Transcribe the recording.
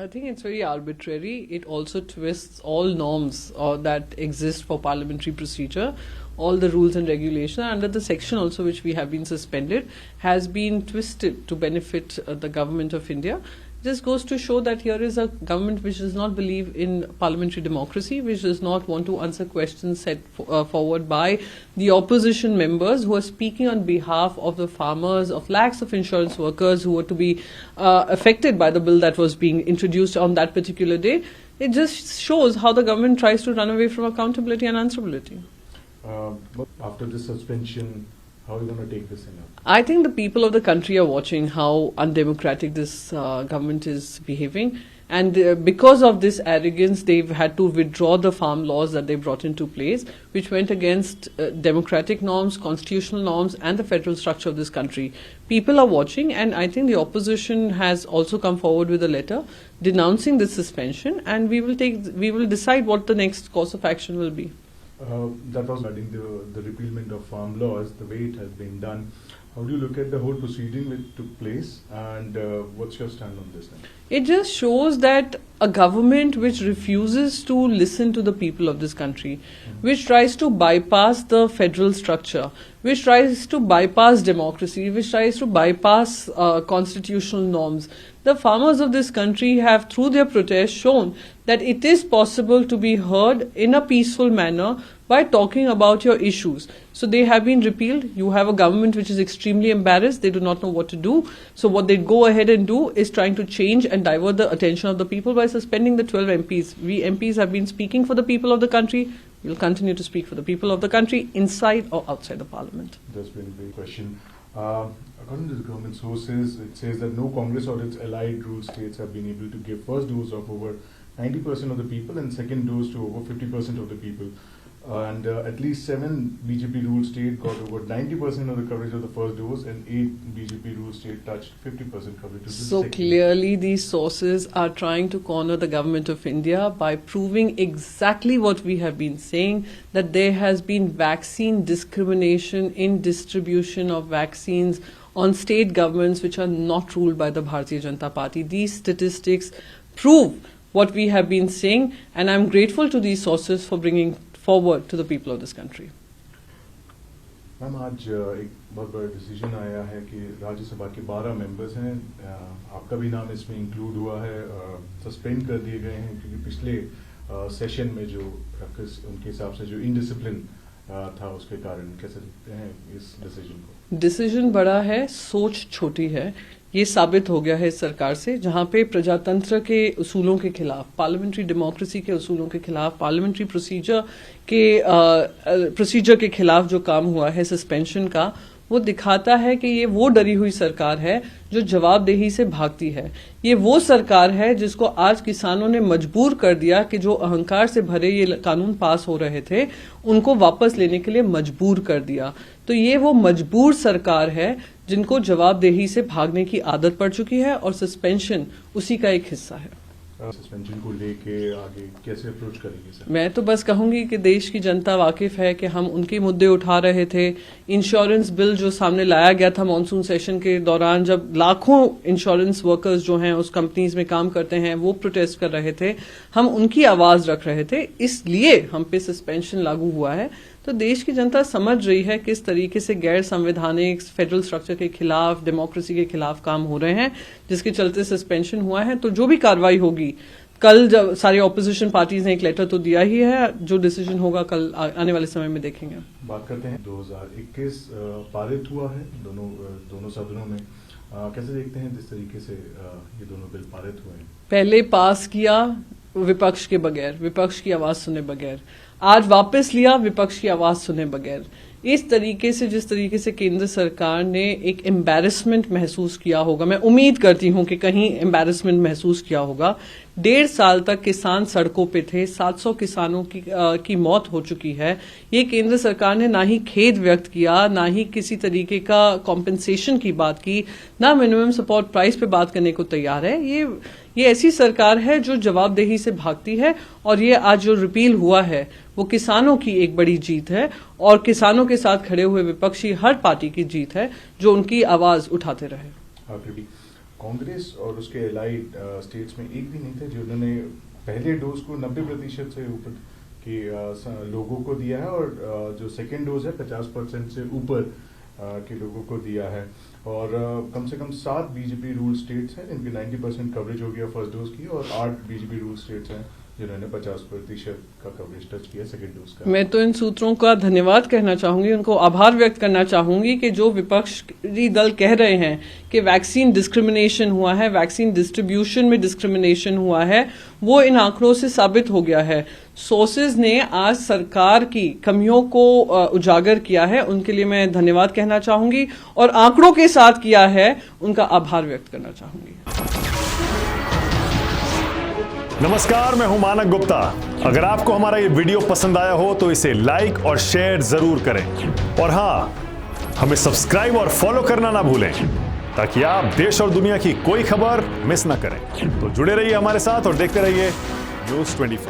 I think it's very arbitrary. It also twists all norms that exist for parliamentary procedure. All the rules and regulations under the section also which we have been suspended has been twisted to benefit the government of India. This goes to show that here is a government which does not believe in parliamentary democracy, which does not want to answer questions set forward by the opposition members who are speaking on behalf of the farmers, of lakhs of insurance workers who were to be affected by the bill that was being introduced on that particular day. It just shows how the government tries to run away from accountability and answerability. But after this suspension, how are you going to take this in up? I think the people of the country are watching how undemocratic this government is behaving. And because of this arrogance, they've had to withdraw the farm laws that they brought into place, which went against democratic norms, constitutional norms, and the federal structure of this country. People are watching, and I think the opposition has also come forward with a letter denouncing this suspension, and we will decide what the next course of action will be. That was regarding the repealment of farm laws, the way it has been done. How do you look at the whole proceeding which took place, and what's your stand on this then? It just shows that a government which refuses to listen to the people of this country, which tries to bypass the federal structure, which tries to bypass democracy, which tries to bypass constitutional norms. The farmers of this country have, through their protests, shown that it is possible to be heard in a peaceful manner by talking about your issues. So they have been repealed. You have a government which is extremely embarrassed. They do not know what to do. So what they go ahead and do is trying to change and divert the attention of the people by suspending the 12 MPs. We MPs have been speaking for the people of the country. We will continue to speak for the people of the country, inside or outside the parliament. That's been a great question. According to the government sources, it says that no Congress or its allied ruled states have been able to give first dose of over 90% of the people and second dose to over 50% of the people. And at least 7 BJP ruled states got over 90% of the coverage of the first dose, and 8 BJP ruled states touched 50% coverage. So clearly these sources are trying to corner the government of India by proving exactly what we have been saying, that there has been vaccine discrimination in distribution of vaccines on state governments which are not ruled by the Bharatiya Janata Party. These statistics prove what we have been saying, and I'm grateful to these sources for bringing forward to the people of this country. Ma'am, आज एक बहुत बड़ा decision आया है कि राज्यसभा के 12 members हैं, आपका भी नाम इसमें इंक्लूड हुआ है, सस्पेंड कर दिए गए हैं क्योंकि पिछले सेशन में जो उनके हिसाब से जो इनडिसिप्लिन था उसके कारण। कैसे देखते हैं इस डिसीजन को? डिसीजन बड़ा है, सोच छोटी है। ये साबित हो गया है इस सरकार से, जहां पे प्रजातंत्र के उसूलों के खिलाफ, पार्लियामेंट्री डेमोक्रेसी के उसूलों के खिलाफ, पार्लियामेंट्री प्रोसीजर के खिलाफ जो काम हुआ है सस्पेंशन का, वो दिखाता है कि ये वो डरी हुई सरकार है जो जवाबदेही से भागती है। ये वो सरकार है जिसको आज किसानों ने मजबूर कर दिया कि जो अहंकार से भरे ये कानून पास हो रहे थे उनको वापस लेने के लिए मजबूर कर दिया। तो ये वो मजबूर सरकार है जिनको जवाबदेही से भागने की आदत पड़ चुकी है, और सस्पेंशन उसी का एक हिस्सा है। सस्पेंशन को लेके आगे कैसे अप्रोच करेंगे सर? मैं तो बस कहूंगी कि देश की जनता वाकिफ है कि हम उनके मुद्दे उठा रहे थे। इंश्योरेंस बिल जो सामने लाया गया था मॉनसून सेशन के दौरान, जब लाखों इंश्योरेंस वर्कर्स जो हैं उस कंपनीज में काम करते हैं वो प्रोटेस्ट कर रहे थे, हम उनकी आवाज रख रहे थे, इसलिए हम पे सस्पेंशन लागू हुआ है। तो देश की जनता समझ रही है किस तरीके से गैर संवैधानिक फेडरल स्ट्रक्चर के खिलाफ, डेमोक्रेसी के खिलाफ काम हो रहे हैं, जिसके चलते सस्पेंशन हुआ है। तो जो भी कार्रवाई होगी, कल जब सारी ऑपोजिशन पार्टीज ने एक लेटर तो दिया ही है, जो डिसीजन होगा कल आने वाले समय में देखेंगे। बात करते हैं 2021 पारित हुआ है दोनों सदनों में, कैसे देखते हैं जिस तरीके से ये दोनों बिल पारित हुए हैं? पहले पास किया विपक्ष के बगैर, विपक्ष की आवाज सुने बगैर, आज वापस लिया विपक्ष की आवाज सुने बगैर। इस तरीके से, जिस तरीके से केंद्र सरकार ने एक एम्बैरेसमेंट महसूस किया होगा, मैं उम्मीद करती हूं कि कहीं एम्बैरेसमेंट महसूस किया होगा। 1.5 साल तक किसान सड़कों पे थे, 700 किसानों की मौत हो चुकी है। ये केंद्र सरकार ने ना ही खेद व्यक्त किया, ना ही किसी तरीके का कॉम्पेंसेशन की बात की, ना मिनिमम सपोर्ट प्राइस पे बात करने को तैयार है। ये ऐसी सरकार है जो जवाबदेही से भागती है, और ये आज जो रिपील हुआ है वो किसानों की एक बड़ी जीत है, और किसानों के साथ खड़े हुए विपक्षी हर पार्टी की जीत है जो उनकी आवाज उठाते रहे। कांग्रेस और उसके एलाइड स्टेट्स में एक भी नहीं थे जिन्होंने पहले डोज को 90% से ऊपर के लोगों को दिया है, और जो सेकेंड डोज है 50% से ऊपर के लोगों को दिया है। और कम से कम 7 बीजेपी रूल स्टेट्स हैं जिनकी 90% कवरेज हो गया फर्स्ट डोज की, और 8 बीजेपी रूल स्टेट्स हैं जिन्होंने 50% का कवरेज टच किया सेकेंड डोज का। मैं तो इन सूत्रों का धन्यवाद कहना चाहूंगी, उनको आभार व्यक्त करना चाहूंगी कि जो विपक्षी दल कह रहे हैं कि वैक्सीन डिस्क्रिमिनेशन हुआ है, वैक्सीन डिस्ट्रीब्यूशन में डिस्क्रिमिनेशन हुआ है, वो इन आंकड़ों से साबित हो गया है। सोर्सेज ने आज सरकार की कमियों को उजागर किया है, उनके लिए मैं धन्यवाद कहना चाहूंगी, और आंकड़ों के साथ किया है उनका आभार व्यक्त करना चाहूंगी। नमस्कार, मैं हूं मानक गुप्ता। अगर आपको हमारा ये वीडियो पसंद आया हो तो इसे लाइक और शेयर जरूर करें, और हां, हमें सब्सक्राइब और फॉलो करना ना भूलें ताकि आप देश और दुनिया की कोई खबर मिस ना करें। तो जुड़े रहिए हमारे साथ और देखते रहिए News 24।